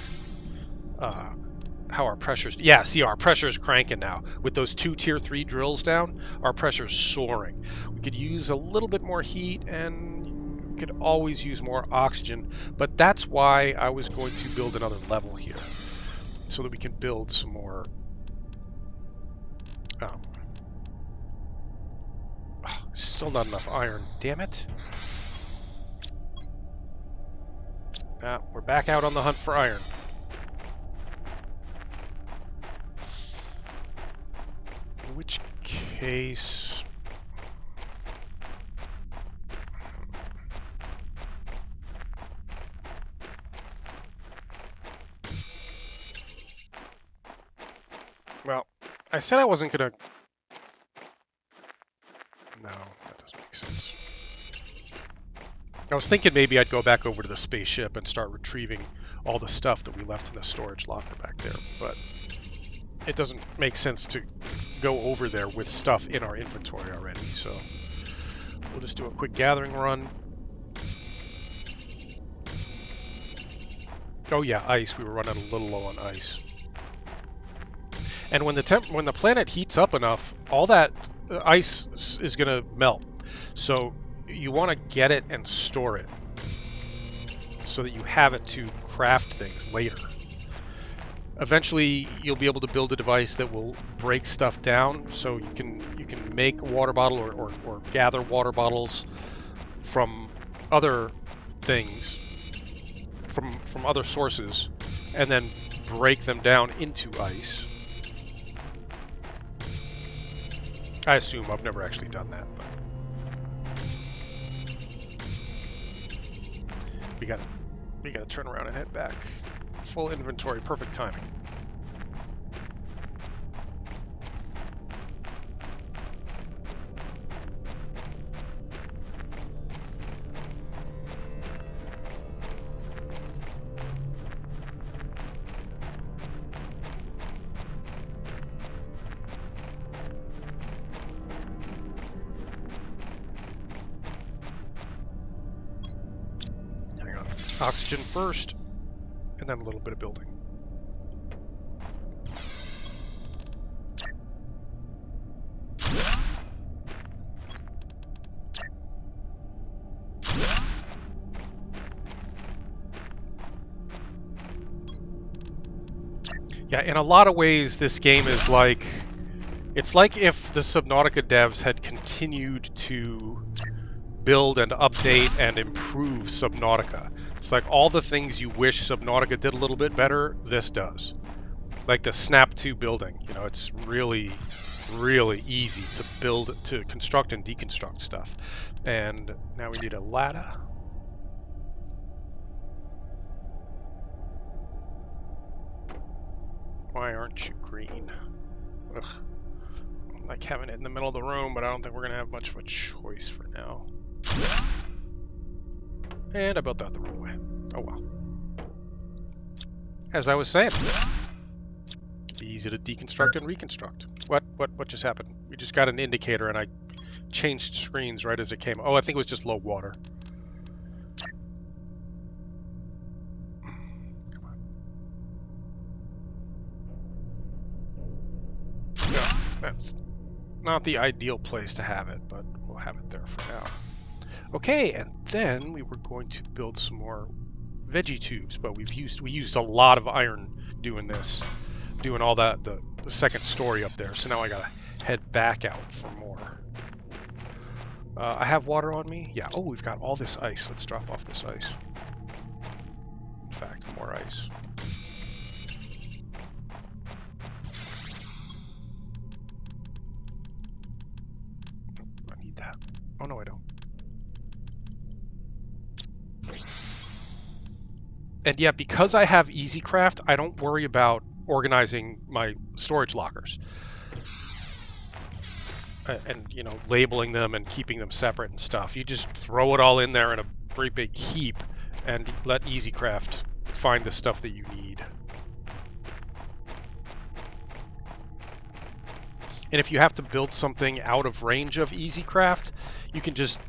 how our pressure's, yeah, see, our pressure's cranking now. With those 2 tier 3 drills down, our pressure's soaring. We could use a little bit more heat, and we could always use more oxygen, but that's why I was going to build another level here, so that we can build some more still not enough iron, damn it. We're back out on the hunt for iron. In which case, well, I said I wasn't gonna. No, that doesn't make sense. I was thinking maybe I'd go back over to the spaceship and start retrieving all the stuff that we left in the storage locker back there, but it doesn't make sense to go over there with stuff in our inventory already, so we'll just do a quick gathering run. Oh yeah, ice. We were running a little low on ice. And when the planet heats up enough, all that ice is going to melt. So you want to get it and store it so that you have it to craft things later. Eventually, you'll be able to build a device that will break stuff down, so you can make a water bottle or gather water bottles from other things, from other sources, and then break them down into ice. I assume. I've never actually done that, but we gotta turn around and head back. Full inventory, perfect timing. Hang on. Oxygen first, and then a little bit of building. Yeah, in a lot of ways, this game is like... It's like if the Subnautica devs had continued to build and update and improve Subnautica. It's like all the things you wish Subnautica did a little bit better, this does. Like the Snap 2 building, you know, it's really, really easy to build, to construct and deconstruct stuff. And now we need a ladder. Why aren't you green? Ugh. I like having it in the middle of the room, but I don't think we're going to have much of a choice for now. And I built that the wrong way. Oh well. As I was saying, easy to deconstruct and reconstruct. What just happened? We just got an indicator and I changed screens right as it came. Oh, I think it was just low water. Come on. No, that's not the ideal place to have it, but we'll have it there for now. Okay, and then we were going to build some more veggie tubes, but we used a lot of iron doing this, doing all that the second story up there. So now I gotta head back out for more. I have water on me. Yeah. Oh, we've got all this ice. Let's drop off this ice. In fact, more ice. I need that. Oh no, I don't. And yeah, because I have EasyCraft, I don't worry about organizing my storage lockers. And, you know, labeling them and keeping them separate and stuff. You just throw it all in there in a very big heap and let EasyCraft find the stuff that you need. And if you have to build something out of range of EasyCraft, you can just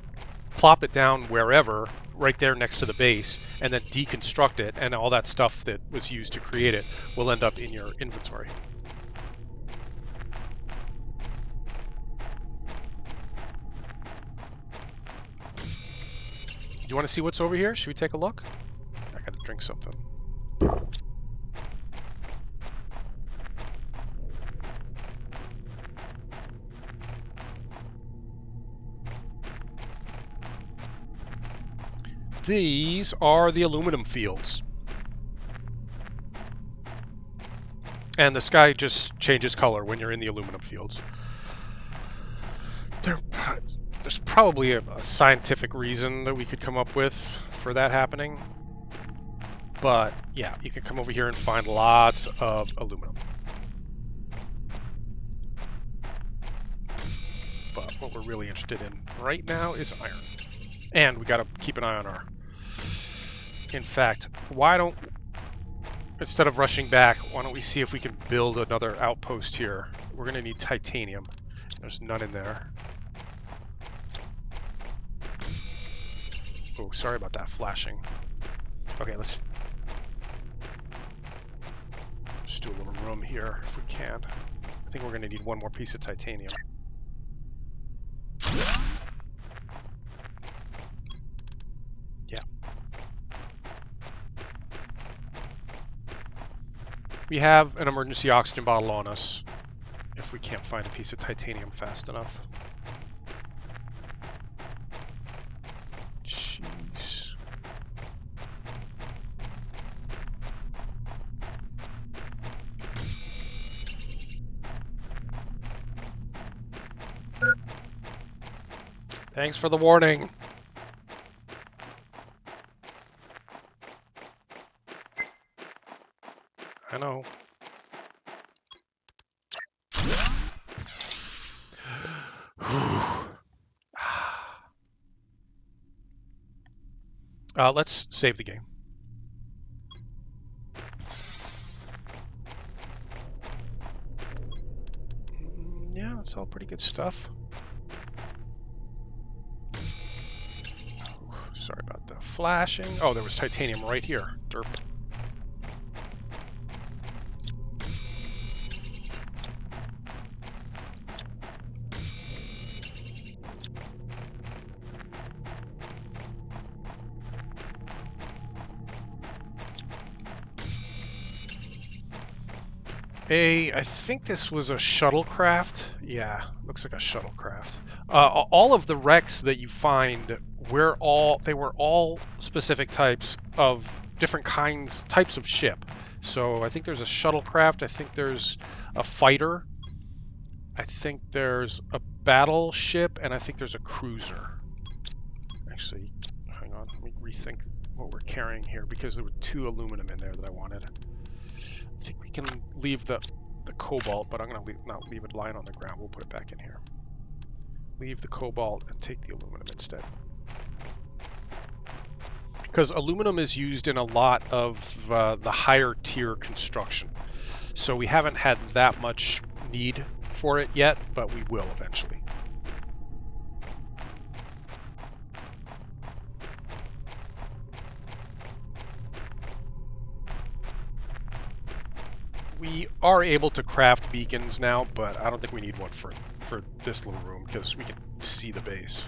plop it down wherever, right there next to the base, and then deconstruct it, and all that stuff that was used to create it will end up in your inventory. You want to see what's over here? Should we take a look? I gotta drink something. These are the aluminum fields. And the sky just changes color when you're in the aluminum fields. There's probably a scientific reason that we could come up with for that happening. But yeah, you can come over here and find lots of aluminum. But what we're really interested in right now is iron. And we gotta keep an eye on our... In fact, why don't... Instead of rushing back, why don't we see if we can build another outpost here? We're gonna need titanium. There's none in there. Oh, sorry about that flashing. Okay, let's do a little room here if we can. I think we're going to need one more piece of titanium. Yeah. We have an emergency oxygen bottle on us if we can't find a piece of titanium fast enough. Jeez. Thanks for the warning. I know. Let's save the game. Yeah, that's all pretty good stuff. Sorry about the flashing. Oh, there was titanium right here. Derp. I think this was a shuttlecraft. Yeah, looks like a shuttlecraft. All of the wrecks that you find, they were all specific types of different types of ship. So I think there's a shuttlecraft. I think there's a fighter. I think there's a battleship, and I think there's a cruiser. Actually, hang on. Let me rethink what we're carrying here because there were 2 aluminum in there that I wanted. I think we can leave the cobalt, but I'm going to not leave it lying on the ground. We'll put it back in here. Leave the cobalt and take the aluminum instead. Because aluminum is used in a lot of the higher tier construction. So we haven't had that much need for it yet, but we will eventually. We are able to craft beacons now, but I don't think we need one for this little room because we can see the base.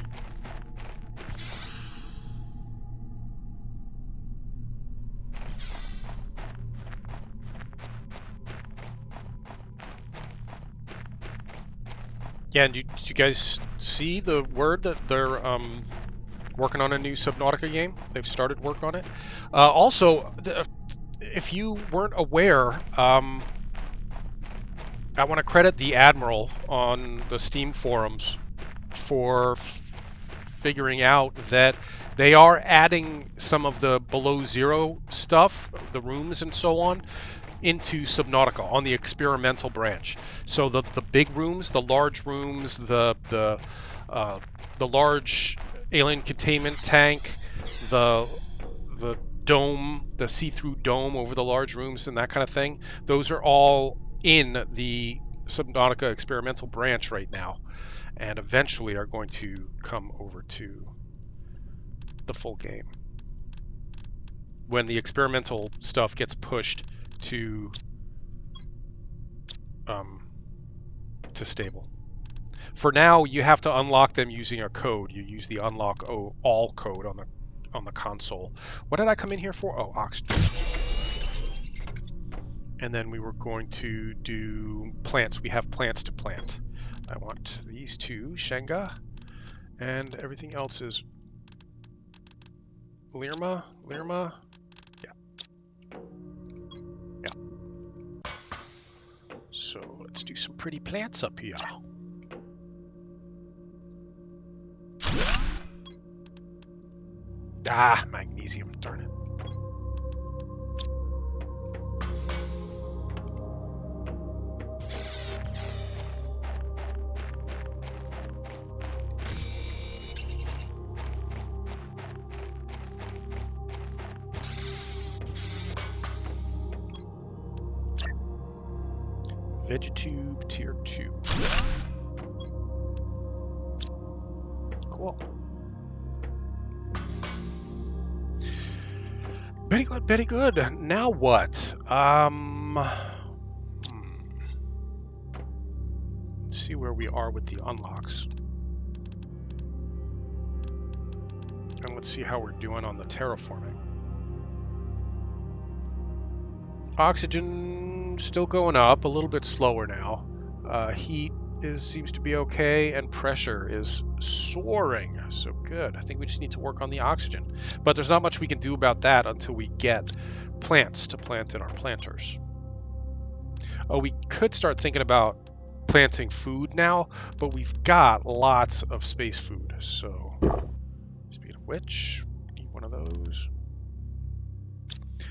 Yeah, and did you guys see the word that they're working on a new Subnautica game? They've started work on it. Also, if you weren't aware, I want to credit the Admiral on the Steam forums for figuring out that they are adding some of the below zero stuff, the rooms and so on, into Subnautica on the experimental branch. So the big rooms, the large rooms, the large alien containment tank, the dome, the see-through dome over the large rooms and that kind of thing, those are all in the Subnautica experimental branch right now, and eventually are going to come over to the full game when the experimental stuff gets pushed to stable. For now, you have to unlock them using a code. You use the unlock all code on the console. What did I come in here for? Oh, oxygen. And then we were going to do plants. We have plants to plant. I want these 2, Shenga, and everything else is Lirma. Yeah. So let's do some pretty plants up here. Ah, magnesium, darn it. Exoskeleton Tier Two. Cool. Very good, very good. Now what? Let's see where we are with the unlocks. And let's see how we're doing on the terraforming. Oxygen still going up, a little bit slower now. Heat seems to be okay, and pressure is soaring. So good. I think we just need to work on the oxygen. But there's not much we can do about that until we get plants to plant in our planters. Oh, we could start thinking about planting food now, but we've got lots of space food. So, speaking of which, need one of those.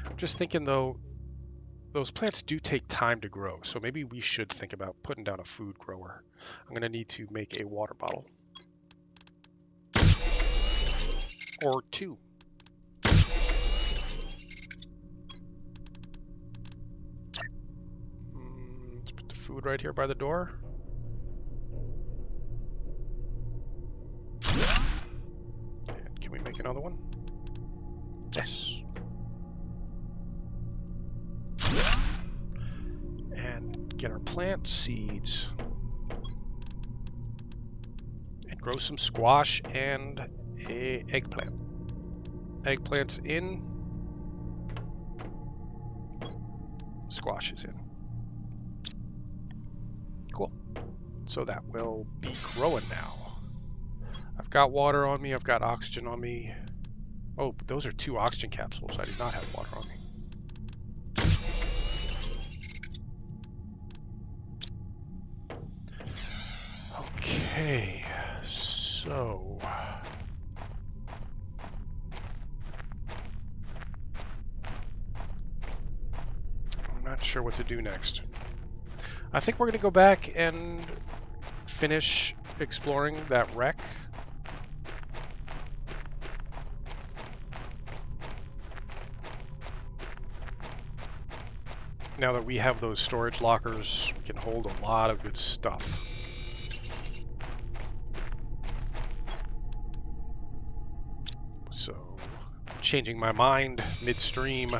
I'm just thinking though, those plants do take time to grow, so maybe we should think about putting down a food grower. I'm going to need to make a water bottle. Or two. Let's put the food right here by the door. And can we make another one? Yes. And get our plant seeds. And grow some squash and a eggplant. Eggplant's in. Squash is in. Cool. So that will be growing now. I've got water on me. I've got oxygen on me. Oh, but those are 2 oxygen capsules. I do not have water on me. Okay, so I'm not sure what to do next. I think we're going to go back and finish exploring that wreck. Now that we have those storage lockers, we can hold a lot of good stuff. So, changing my mind midstream. I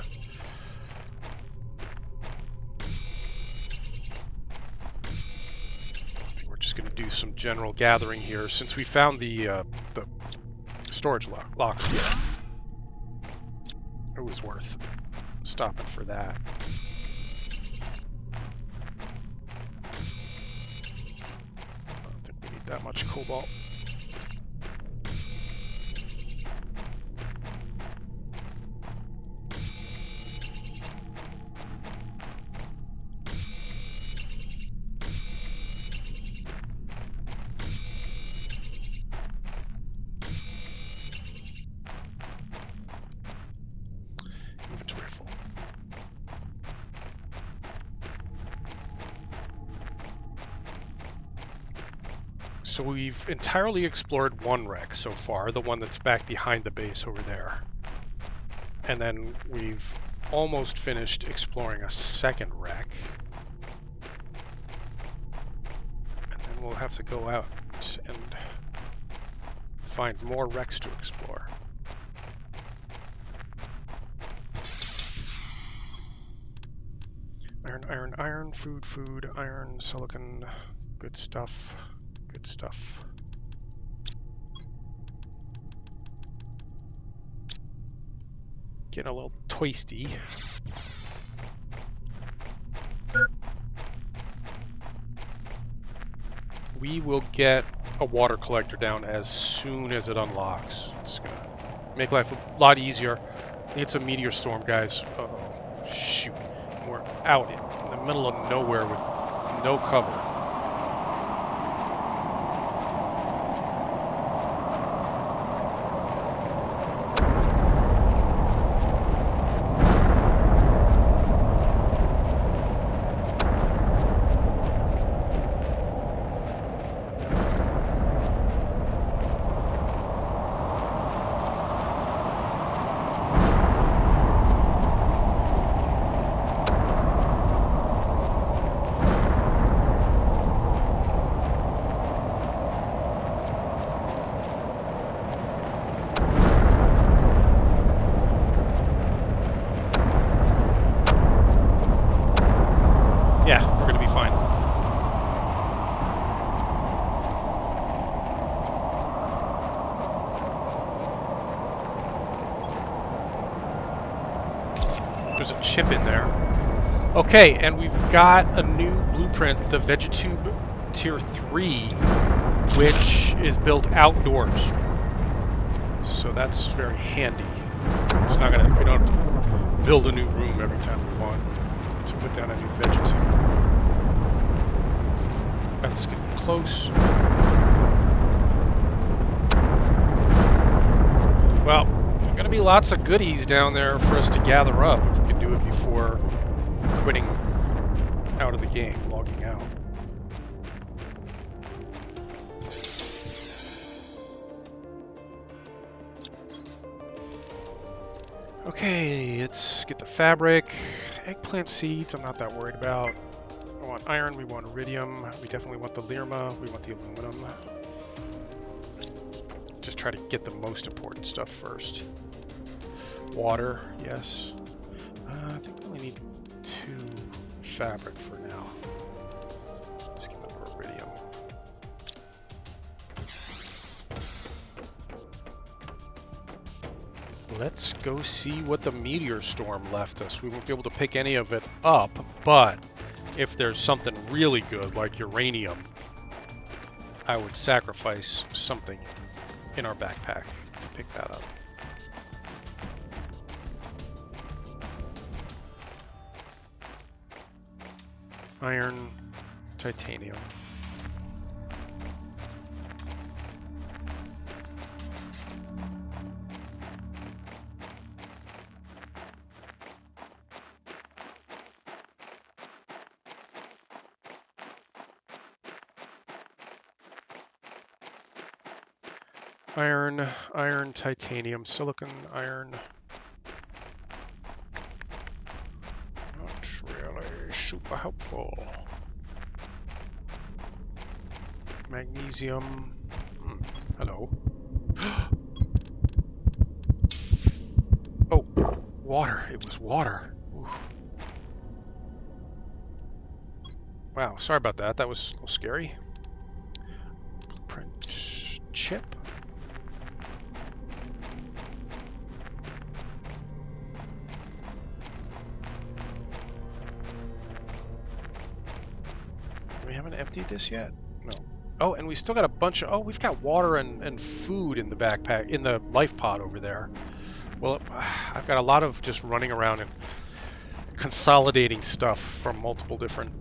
think we're just going to do some general gathering here since we found the storage locker here. It was worth stopping for that. I don't think we need that much cobalt. Inventory full. So we've entirely explored one wreck so far, the one that's back behind the base over there. And then we've almost finished exploring a second wreck. And then we'll have to go out and find more wrecks to explore. Iron, iron, food, iron, silicon, good stuff, good stuff. Getting a little twisty. We will get a water collector down as soon as it unlocks. It's gonna make life a lot easier. It's a meteor storm, guys. Uh-oh, shoot. We're out in the middle of nowhere with no cover. there's a chip in there. Okay, and we've got a new blueprint, the Vegetube Tier 3, which is built outdoors. So that's very handy. It's not gonna, we don't have to build a new room every time we want to put down a new Vegetube. Let's get close. Well, there's gonna be lots of goodies down there for us to gather up if we can do it before quitting out of the game, logging out. Okay, let's get the fabric. Eggplant seeds, I'm not that worried about. We want iron, we want iridium, we definitely want the lirma, we want the aluminum. Just try to get the most important stuff first. Water, yes. I think we only need 2 fabric for now. Let's give them iridium. Let's go see what the meteor storm left us. We won't be able to pick any of it up, but if there's something really good like uranium, I would sacrifice something in our backpack to pick that up. Iron, titanium. Iron, titanium, silicon, iron. Not really super helpful. Magnesium. Hello. Oh, water. It was water. Oof. Wow, sorry about that. That was a little scary. Blueprint chip. We haven't emptied this yet? No. Oh, and we still got a bunch of... Oh, we've got water and food in the backpack, in the life pod over there. Well, I've got a lot of just running around and consolidating stuff from multiple different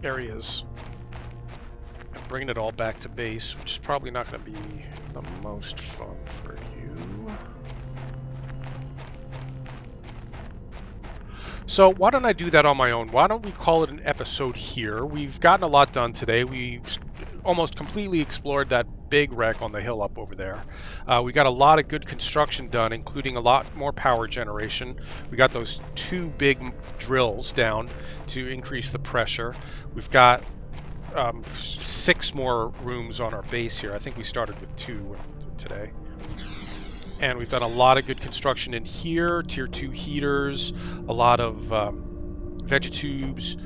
areas and bringing it all back to base, which is probably not going to be the most fun for you. So why don't I do that on my own? Why don't we call it an episode here? We've gotten a lot done today. We almost completely explored that big wreck on the hill up over there. We got a lot of good construction done, including a lot more power generation. We got those 2 big drills down to increase the pressure. We've got 6 more rooms on our base here. I think we started with 2 today. And we've done a lot of good construction in here, tier 2 heaters, a lot of vegetubes.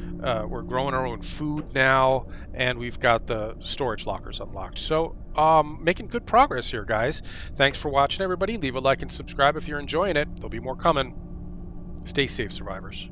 We're growing our own food now, and we've got the storage lockers unlocked. So making good progress here, guys. Thanks for watching, everybody. Leave a like and subscribe if you're enjoying it. There'll be more coming. Stay safe, survivors.